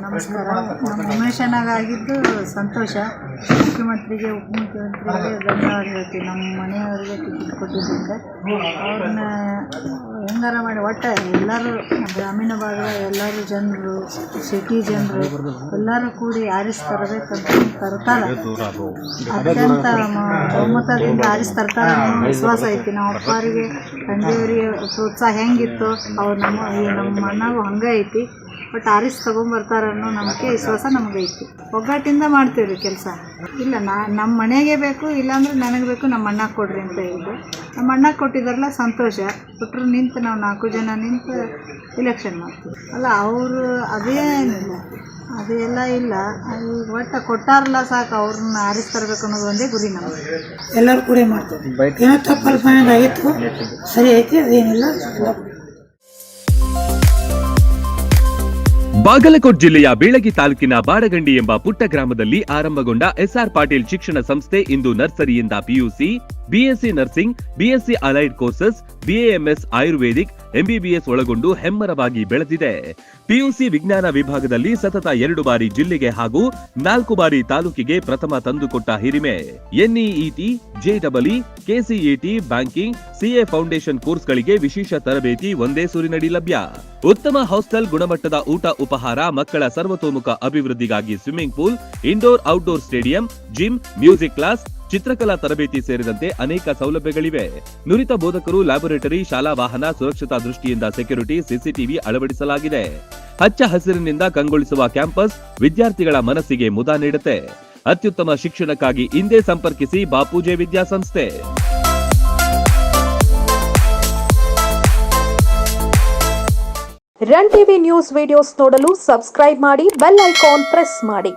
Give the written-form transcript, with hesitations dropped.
ನಮಸ್ಕಾರ. ನಮ್ಮ ಉಮೇಶನಾಗಿದ್ದು ಸಂತೋಷ. ಮುಖ್ಯಮಂತ್ರಿಗೆ ಉಪಮುಖ್ಯಮಂತ್ರಿಗೆ ಧನ್ಯವಾದ ಹೇಳ್ತೀವಿ. ನಮ್ಮ ಮನೆಯವರಿಗೆ ಟಿಕೆಟ್ ಕೊಟ್ಟಿದ್ದಕ್ಕೆ ಅವ್ರನ್ನ ಹೆಂಗಾರ ಮಾಡಿ ಒಟ್ಟು ಎಲ್ಲರೂ ಗ್ರಾಮೀಣ ಭಾಗದ ಎಲ್ಲರೂ ಜನರು, ಸಿಟಿ ಜನರು ಎಲ್ಲರೂ ಕೂಡಿ ಆರಿಸಿ ತರಬೇಕಂತ ತರ್ತಾರೆ. ಅತ್ಯಂತ ಬಹುಮತದಿಂದ ಆರಿಸಿ ತರ್ತಾರೆ ಅನ್ನೋ ವಿಶ್ವಾಸ ಐತಿ. ನಮ್ಮ ಅಪ್ಪರಿಗೆ ತಂದೆಯವರಿಗೆ ಪ್ರೋತ್ಸಾಹ ಹೆಂಗಿತ್ತು ಅವ್ರು ನಮ್ಮ ಅಣ್ಣಗೂ ಹಂಗೆ ಐತಿ. ಬಟ್ ಆರಿಸಿ ತೊಗೊಂಬರ್ತಾರೆ ಅನ್ನೋ ನಂಬಿಕೆ ವಿಶ್ವಾಸ ನಮಗೈತಿ. ಒಗ್ಗಟ್ಟಿಂದ ಮಾಡ್ತೀವಿ ರೀ ಕೆಲಸ. ಇಲ್ಲ ನಮ್ಮ ಮನೆಗೆ ಬೇಕು, ಇಲ್ಲಾಂದ್ರೆ ನನಗೆ ಬೇಕು, ನಮ್ಮ ಅಣ್ಣಗೆ ಕೊಡ್ರಿ ಅಂತ ಹೇಳಿದ್ದು. ನಮ್ಮ ಅಣ್ಣಗೆ ಕೊಟ್ಟಿದ್ದಾರಲ್ಲ ಸಂತೋಷ. ಕೊಟ್ಟರು ನಿಂತು ನಾವು 4 ಜನ ನಿಂತು ಇಲೆಕ್ಷನ್ ಮಾಡ್ತೀವಿ. ಅಲ್ಲ ಅವರು ಅದೇನಿಲ್ಲ, ಅದೆಲ್ಲ ಇಲ್ಲ. ಒಟ್ಟು ಕೊಟ್ಟಾರಲ್ಲ ಸಾಕು, ಅವ್ರನ್ನ ಆರಿಸಿ ತರಬೇಕು ಅನ್ನೋದು ಒಂದೇ ಗುರಿ ನಮಗೆ. ಎಲ್ಲರೂ ಕೂಡ ಮಾಡ್ತೀವಿ. ಏನೋ ತಪ್ಪಲ್ಪನೆ ಆಗಿತ್ತು, ಸರಿ ಐತಿ, ಅದೇನಿಲ್ಲ. ಬಾಗಲಕೋಟ್ ಜಿಲ್ಲೆಯ ಬೀಳಗಿ ತಾಲೂಕಿನ ಬಾಡಗಂಡಿ ಎಂಬ ಪುಟ್ಟ ಗ್ರಾಮದಲ್ಲಿ ಆರಂಭಗೊಂಡ ಎಸ್ಆರ್ ಪಾಟೀಲ್ ಶಿಕ್ಷಣ ಸಂಸ್ಥೆ ಇಂದು ನರ್ಸರಿಯಿಂದ PUC, BSc nursing, BSc allied courses, BAMS Ayurvedic, MBBS ಒಳಗೊಂಡು ಹೆಮ್ಮರವಾಗಿ ಬೆಳೆದಿದೆ. ಪಿಯುಸಿ ವಿಜ್ಞಾನ ವಿಭಾಗದಲ್ಲಿ ಸತತ 2 ಬಾರಿ ಜಿಲ್ಲೆಗೆ ಹಾಗೂ 4 ಬಾರಿ ತಾಲೂಕಿಗೆ ಪ್ರಥಮ ತಂದುಕೊಟ್ಟ ಹಿರಿಮೆ. NEET, JEE, KCET, banking, CA foundation ಕೋರ್ಸ್ಗಳಿಗೆ ವಿಶೇಷ ತರಬೇತಿ ಒಂದೇ ಸೂರಿನಡಿ ಲಭ್ಯ. ಉತ್ತಮ ಹಾಸ್ಟೆಲ್, ಗುಣಮಟ್ಟದ ಊಟ ಉಪಹಾರ, ಮಕ್ಕಳ ಸರ್ವತೋಮುಖ ಅಭಿವೃದ್ಧಿಗಾಗಿ swimming pool, indoor outdoor stadium, gym, music class, ಚಿತ್ರಕಲಾ ತರಬೇತಿ ಸೇರಿದಂತೆ ಅನೇಕ ಸೌಲಭ್ಯಗಳಿವೆ. ನುರಿತ ಬೋಧಕರು, ಲ್ಯಾಬೊರೇಟರಿ, ಶಾಲಾ ವಾಹನ, ಸುರಕ್ಷತಾ ದೃಷ್ಟಿಯಿಂದ ಸೆಕ್ಯೂರಿಟಿ, ಸಿಸಿಟಿವಿ ಅಳವಡಿಸಲಾಗಿದೆ. ಹಚ್ಚ ಹಸಿರಿನಿಂದ ಕಂಗೊಳಿಸುವ ಕ್ಯಾಂಪಸ್ ವಿದ್ಯಾರ್ಥಿಗಳ ಮನಸ್ಸಿಗೆ ಮುದ ನೀಡುತ್ತೆ. ಅತ್ಯುತ್ತಮ ಶಿಕ್ಷಣಕ್ಕಾಗಿ ಇಂದೇ ಸಂಪರ್ಕಿಸಿ ಬಾಪೂಜೆ ವಿದ್ಯಾಸಂಸ್ಥೆ. ರನ್ ಟಿವಿ ನ್ಯೂಸ್ ವಿಡಿಯೋಸ್ ನೋಡಲು ಸಬ್ಸ್ಕ್ರೈಬ್ ಮಾಡಿ, ಬೆಲ್ ಐಕಾನ್ ಪ್ರೆಸ್ ಮಾಡಿ.